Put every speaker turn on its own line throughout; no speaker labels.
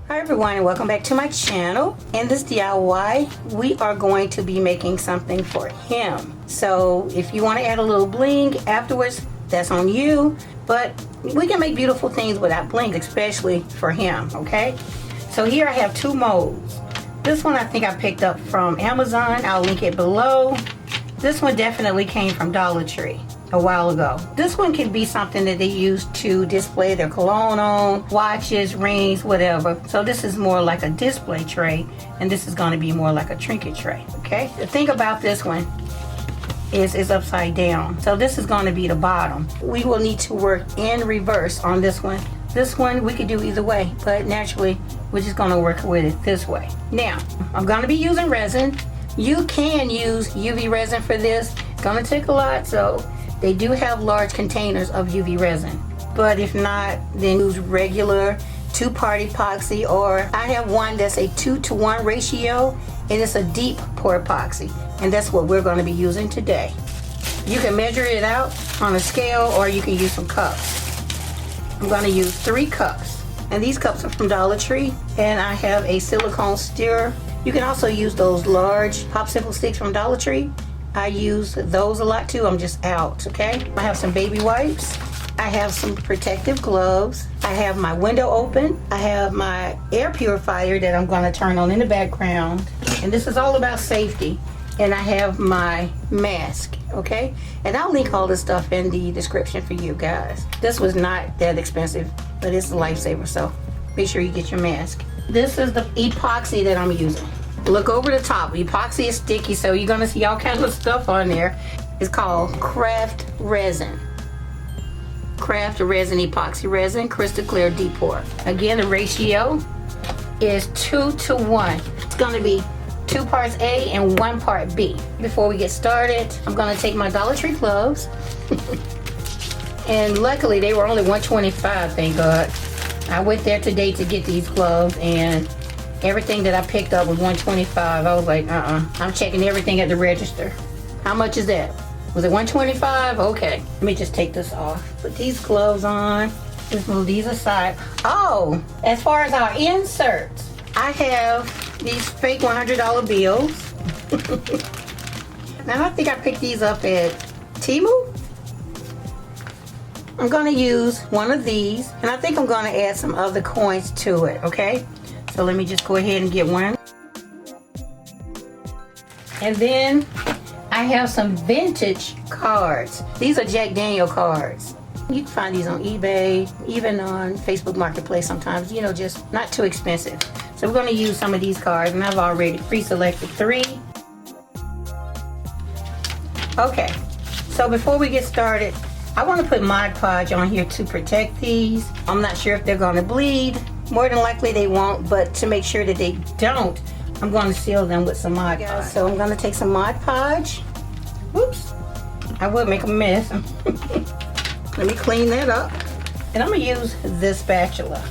Hi everyone, and welcome back to my channel. In this DIY, we are going to be making something for him. So if you want to add a little bling afterwards, that's on you. But we can make beautiful things without bling, especially for him, okay? So here I have two molds. This one I think I picked up from Amazon. I'll link it below. This one definitely came from Dollar Tree a while ago. This one can be something that they use to display their cologne on, watches, rings, whatever. So this is more like a display tray, and this is going to be more like a trinket tray, okay? The thing about this one is it's upside down. So this is going to be the bottom. We will need to work in reverse on this one. This one we could do either way, but naturally we're just going to work with it this way. Now, I'm going to be using resin. You can use UV resin for this. It's going to take a lot, so they do have large containers of UV resin. But if not, then use regular two-part epoxy, or I have one that's a 2-to-1 ratio, and it's a deep pour epoxy. And that's what we're going to be using today. You can measure it out on a scale, or you can use some cups. I'm going to use 3 cups. And these cups are from Dollar Tree, and I have a silicone stirrer. You can also use those large popsicle sticks from Dollar Tree. I use those a lot too. I'm just out, okay? I have some baby wipes. I have some protective gloves. I have my window open. I have my air purifier that I'm going to turn on in the background. And this is all about safety. And I have my mask, okay? And I'll link all this stuff in the description for you guys. This was not that expensive, but it's a lifesaver, so make sure you get your mask. This is the epoxy that I'm using. Look over the top. Epoxy is sticky, so you're gonna see all kinds of stuff on there. It's called Craft Resin. Craft Resin Epoxy Resin, crystal clear deep pour. Again, the ratio is 2-to-1. It's gonna be 2 parts A and 1 part B. Before we get started, I'm gonna take my Dollar Tree gloves. And luckily they were only $125, thank God. I went there today to get these gloves, and everything that I picked up was $125. I was like, I'm checking everything at the register. How much is that? Was it $125? Okay. Let me just take this off. Put these gloves on. Let's move these aside. Oh, as far as our inserts, I have these fake $100 bills. Now I think I picked these up at Temu. I'm gonna use one of these, and I think I'm gonna add some other coins to it, okay? So let me just go ahead and get one. And then I have some vintage cards. These are Jack Daniel cards. You can find these on eBay, even on Facebook Marketplace sometimes, you know, just not too expensive. So we're gonna use some of these cards, and I've already pre-selected 3. Okay, so before we get started, I want to put Mod Podge on here to protect these. I'm not sure if they're going to bleed. More than likely they won't, but to make sure that they don't, I'm going to seal them with some Mod Podge. So I'm going to take some Mod Podge. Whoops, I would make a mess. Let me clean that up. And I'm going to use this spatula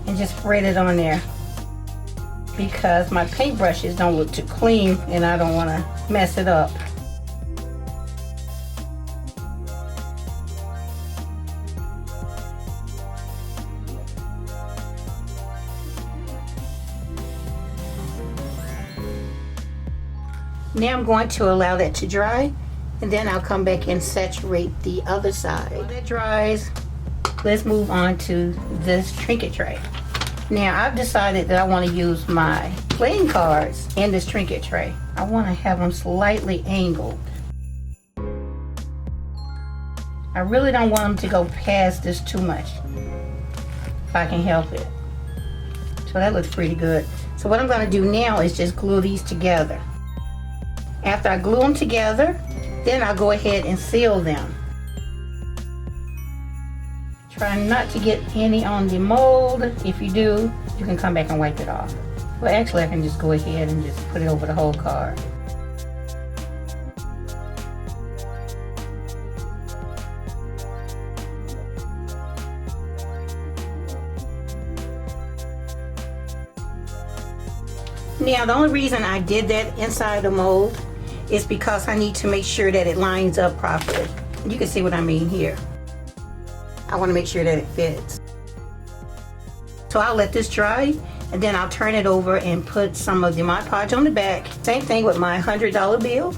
and just spread it on there, because my paintbrushes don't look too clean and I don't want to mess it up. Now I'm going to allow that to dry, and then I'll come back and saturate the other side. While that dries, let's move on to this trinket tray. Now I've decided that I want to use my playing cards in this trinket tray. I want to have them slightly angled. I really don't want them to go past this too much, if I can help it. So that looks pretty good. So what I'm going to do now is just glue these together. After I glue them together, then I'll go ahead and seal them. Try not to get any on the mold. If you do, you can come back and wipe it off. Well, actually I can just go ahead and just put it over the whole card. Now the only reason I did that inside the mold is because I need to make sure that it lines up properly. You can see what I mean here. I want to make sure that it fits. So I'll let this dry, and then I'll turn it over and put some of the Mod Podge on the back. Same thing with my $100 bill.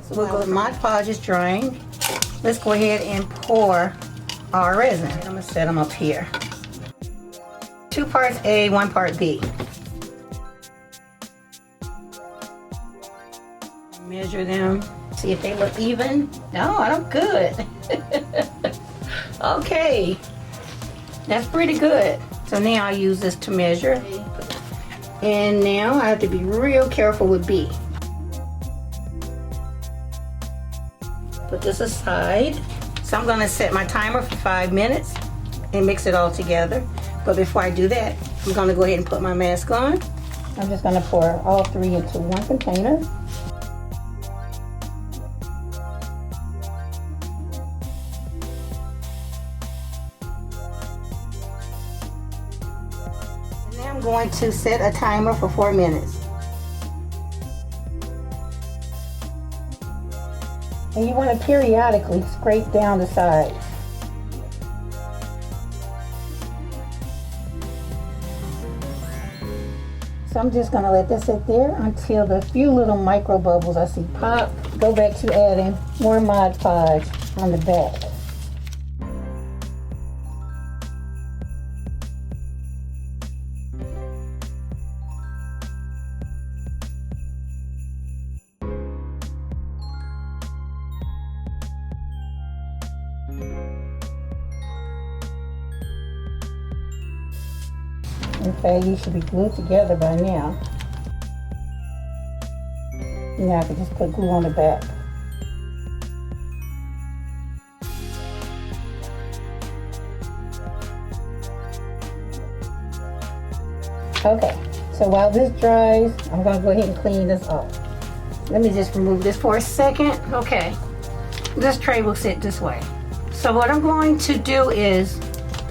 So we'll go, Mod Podge is drying. Let's go ahead and pour our resin. I'm gonna set them up here. 2 parts A, 1 part B. Measure them, see if they look even. No, I look good. Okay, that's pretty good. So now I use this to measure. And now I have to be real careful with B. Put this aside. So I'm gonna set my timer for 5 minutes and mix it all together. But before I do that, I'm gonna go ahead and put my mask on. I'm just gonna pour all 3 into one container. I'm going to set a timer for 4 minutes. And you want to periodically scrape down the sides. So I'm just going to let this sit there until the few little micro bubbles I see pop. Go back to adding more Mod Podge on the back. Okay, you should be glued together by now. Now I can just put glue on the back. Okay, so while this dries, I'm going to go ahead and clean this off. Let me just remove this for a second. Okay, this tray will sit this way. So what I'm going to do is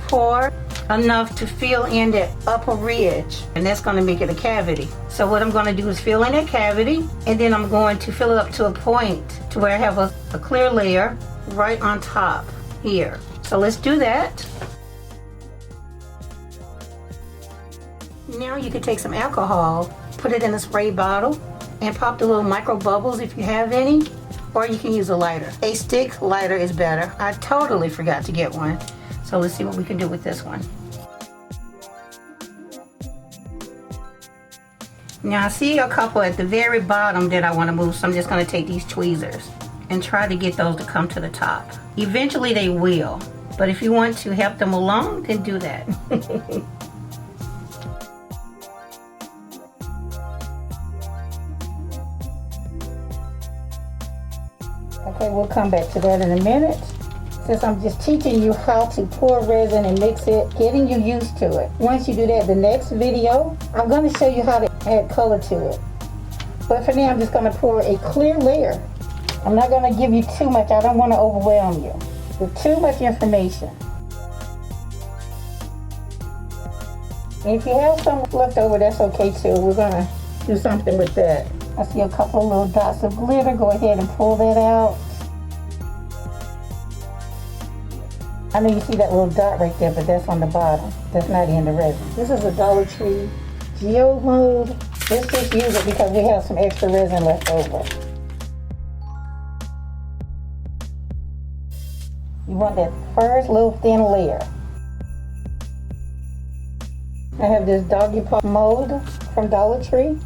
pour enough to fill in that upper ridge, and that's going to make it a cavity. So what I'm going to do is fill in that cavity, and then I'm going to fill it up to a point to where I have a clear layer right on top here. So let's do that. Now you can take some alcohol, put it in a spray bottle, and pop the little micro bubbles if you have any, or you can use a lighter. A stick lighter is better. I totally forgot to get one. So let's see what we can do with this one. Now I see a couple at the very bottom that I want to move, so I'm just going to take these tweezers and try to get those to come to the top. Eventually they will, but if you want to help them along, then do that. Okay, we'll come back to that in a minute. Since I'm just teaching you how to pour resin and mix it, getting you used to it. Once you do that, the next video, I'm going to show you how to add color to it. But for now, I'm just going to pour a clear layer. I'm not going to give you too much. I don't want to overwhelm you with too much information. And if you have some left over, that's okay too. We're going to do something with that. I see a couple of little dots of glitter. Go ahead and pull that out. I know you see that little dot right there, but that's on the bottom. That's not in the resin. This is a Dollar Tree GEODE mold. Let's just use it because we have some extra resin left over. You want that first little thin layer. I have this doggy paw mold from Dollar Tree.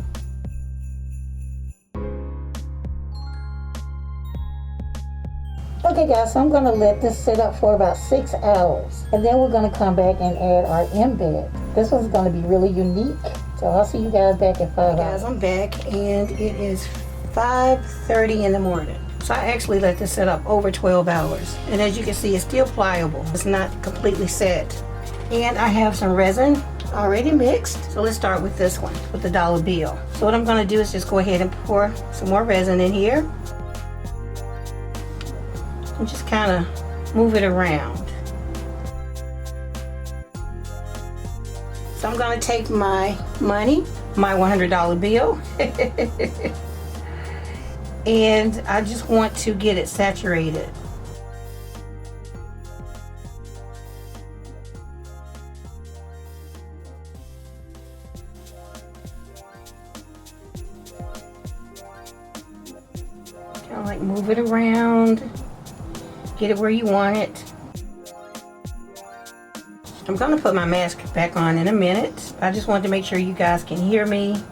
Okay guys, so I'm going to let this sit up for about 6 hours, and then we're going to come back and add our embed. This one's going to be really unique, so I'll see you guys back at 5 hours. Guys, I'm back, and it is 5:30 in the morning. So I actually let this sit up over 12 hours, and as you can see, it's still pliable. It's not completely set. And I have some resin already mixed, so let's start with this one, with the dollar bill. So what I'm going to do is just go ahead and pour some more resin in here. And just kind of move it around. So I'm going to take my money, my $100 bill, and I just want to get it saturated. Like move it around, get it where you want it. I'm gonna put my mask back on in a minute. I just wanted to make sure you guys can hear me.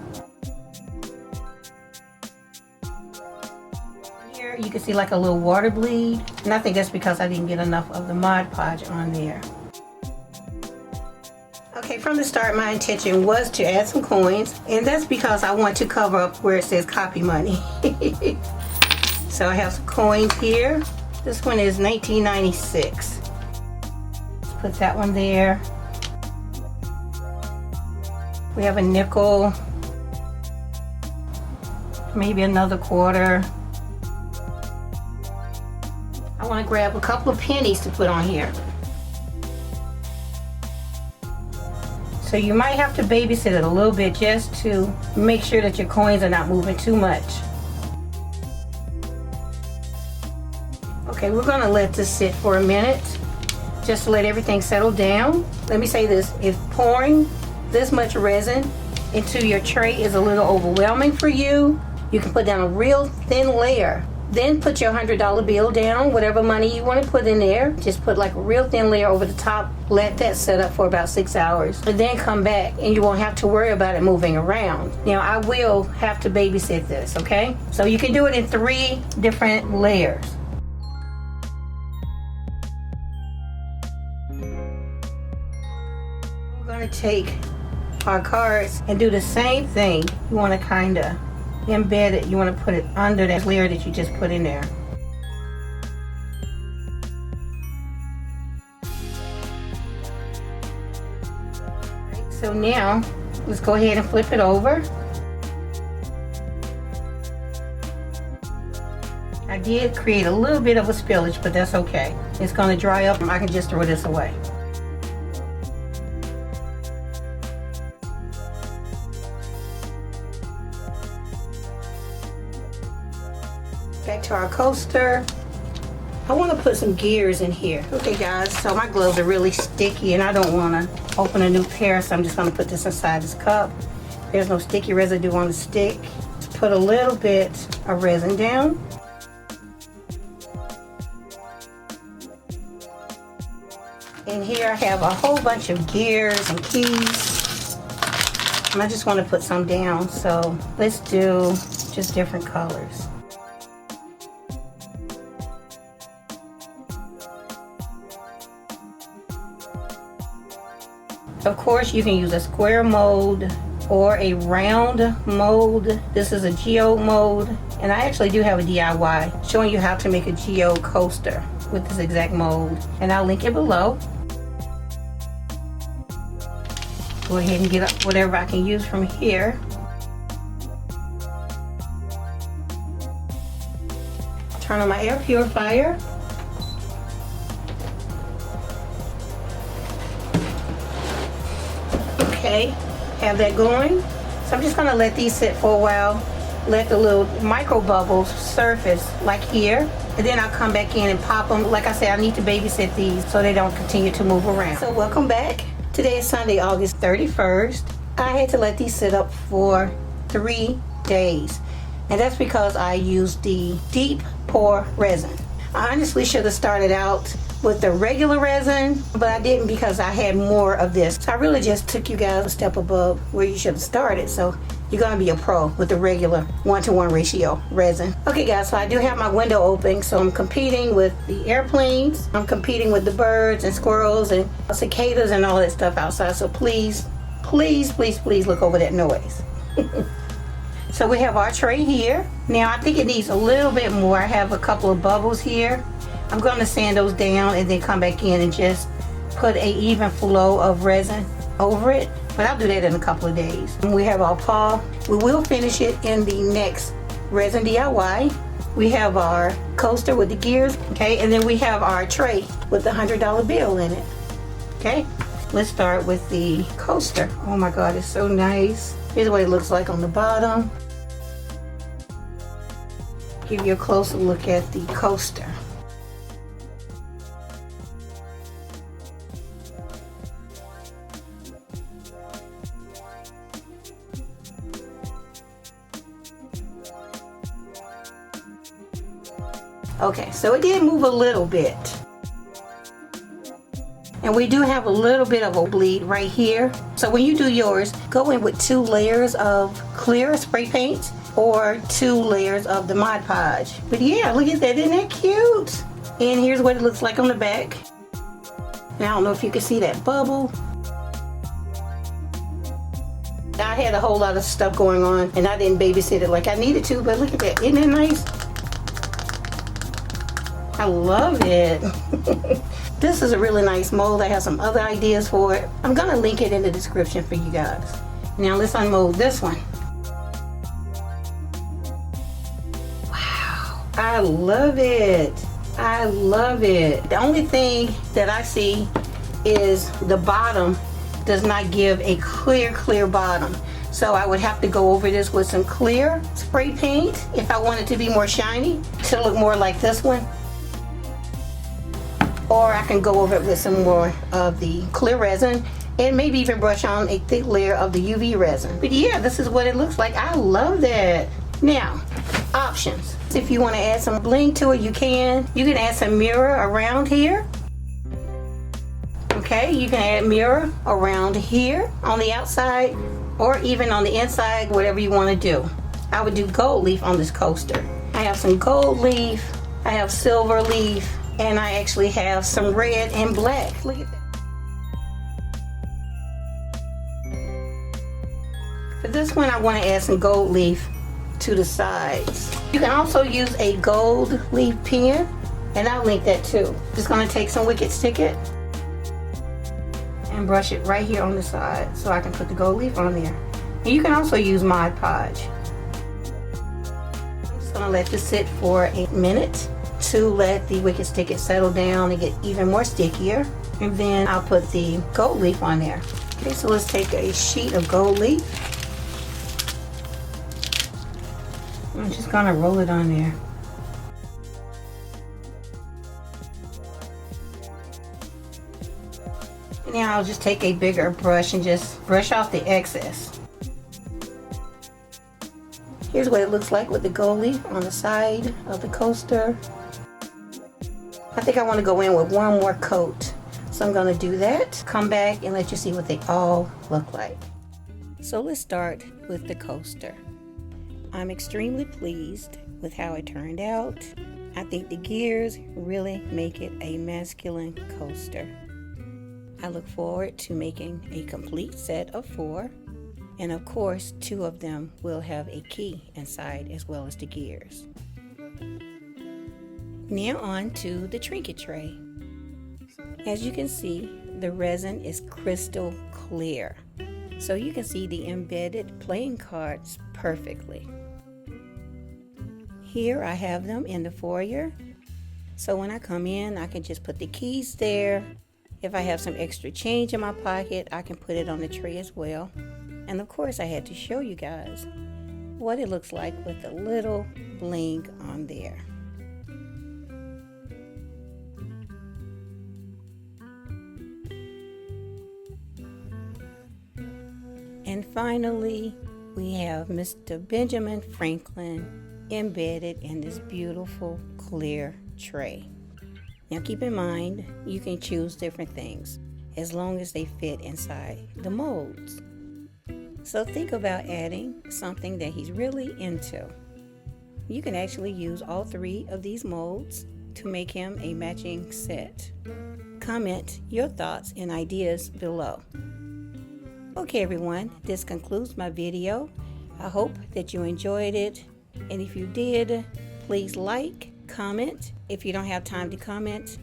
Here you can see like a little water bleed, and I think that's because I didn't get enough of the Mod Podge on there. Okay, from the start my intention was to add some coins, and that's because I want to cover up where it says copy money. So I have some coins here. This one is 1996. Let's put that one there. We have a nickel, maybe another quarter. I want to grab a couple of pennies to put on here. So you might have to babysit it a little bit just to make sure that your coins are not moving too much. Okay, we're gonna let this sit for a minute just to let everything settle down. Let me say this, if pouring this much resin into your tray is a little overwhelming for you, you can put down a real thin layer. Then put your $100 bill down, whatever money you want to put in there. Just put like a real thin layer over the top. Let that set up for about 6 hours. And then come back and you won't have to worry about it moving around. Now I will have to babysit this, okay? So you can do it in 3 different layers. We're going to take our cards and do the same thing. You want to kind of embed it. You want to put it under that layer that you just put in there. Right, so now let's go ahead and flip it over. I did create a little bit of a spillage, but that's okay. It's going to dry up and I can just throw this away. Back to our coaster. I want to put some gears in here. Okay guys, so my gloves are really sticky and I don't want to open a new pair, so I'm just going to put this inside this cup. There's no sticky residue on the stick. Let's put a little bit of resin down. And here I have a whole bunch of gears and keys. And I just want to put some down, so let's do just different colors. Of course, you can use a square mold or a round mold. This is a GEODE mold, and I actually do have a DIY showing you how to make a GEODE coaster with this exact mold, and I'll link it below. Go ahead and get up whatever I can use from here. Turn on my air purifier. Okay, have that going. So I'm just gonna let these sit for a while, let the little micro bubbles surface like here, and then I'll come back in and pop them. Like I said, I need to babysit these so they don't continue to move around. So welcome back. Today is Sunday, August 31st. I had to let these sit up for 3 days, and that's because I used the deep pour resin. I honestly should have started out with the regular resin, but I didn't because I had more of this. So I really just took you guys a step above where you should have started. So you're gonna be a pro with the regular 1-to-1 ratio resin. Okay guys, so I do have my window open, so I'm competing with the airplanes. I'm competing with the birds and squirrels and cicadas and all that stuff outside. So please, please, please, please look over that noise. So we have our tray here. Now I think it needs a little bit more. I have a couple of bubbles here. I'm going to sand those down and then come back in and just put an even flow of resin over it. But I'll do that in a couple of days. And we have our paw. We will finish it in the next resin DIY. We have our coaster with the gears, okay? And then we have our tray with the $100 bill in it, okay? Let's start with the coaster. Oh my God, it's so nice. Here's what it looks like on the bottom. Give you a closer look at the coaster. Okay, so it did move a little bit. And we do have a little bit of a bleed right here. So when you do yours, go in with 2 layers of clear spray paint or 2 layers of the Mod Podge. But yeah, look at that, isn't that cute? And here's what it looks like on the back. And I don't know if you can see that bubble. I had a whole lot of stuff going on and I didn't babysit it like I needed to, but look at that, isn't that nice? I love it. This is a really nice mold. I have some other ideas for it. I'm gonna link it in the description for you guys. Now let's unmold this one. Wow, I love it. I love it. The only thing that I see is the bottom does not give a clear bottom. So I would have to go over this with some clear spray paint if I want it to be more shiny, to look more like this one. Or I can go over it with some more of the clear resin and maybe even brush on a thick layer of the UV resin. But yeah, this is what it looks like. I love that. Now, options. If you want to add some bling to it, you can. You can add some mirror around here. Okay, you can add mirror around here on the outside or even on the inside, whatever you want to do. I would do gold leaf on this coaster. I have some gold leaf, I have silver leaf, and I actually have some red and black. Look at that. For this one, I want to add some gold leaf to the sides. You can also use a gold leaf pen, and I'll link that too. Just gonna take some Wicked Stick It and brush it right here on the side so I can put the gold leaf on there. And you can also use Mod Podge. I'm just gonna let this sit for a minute to let the Wicked Stick It settle down and get even more stickier. And then I'll put the gold leaf on there. Okay, so let's take a sheet of gold leaf. I'm just gonna roll it on there. And now I'll just take a bigger brush and just brush off the excess. Here's what it looks like with the gold leaf on the side of the coaster. I think I want to go in with one more coat. So I'm going to do that. Come back and let you see what they all look like. So let's start with the coaster. I'm extremely pleased with how it turned out. I think the gears really make it a masculine coaster. I look forward to making a complete set of 4. And of course, 2 of them will have a key inside as well as the gears. Now on to the trinket tray. As you can see, the resin is crystal clear, so you can see the embedded playing cards perfectly. Here I have them in the foyer, so when I come in, I can just put the keys there. If I have some extra change in my pocket, I can put it on the tray as well. And of course, I had to show you guys what it looks like with a little bling on there. And finally, we have Mr. Benjamin Franklin embedded in this beautiful clear tray. Now keep in mind, you can choose different things as long as they fit inside the molds. So think about adding something that he's really into. You can actually use all 3 of these molds to make him a matching set. Comment your thoughts and ideas below. Okay everyone, this concludes my video. I hope that you enjoyed it, and if you did, please like, comment. If you don't have time to comment,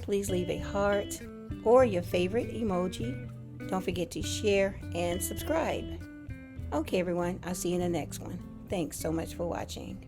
please leave a heart or your favorite emoji. Don't forget to share and subscribe. Okay everyone, I'll see you in the next one. Thanks so much for watching.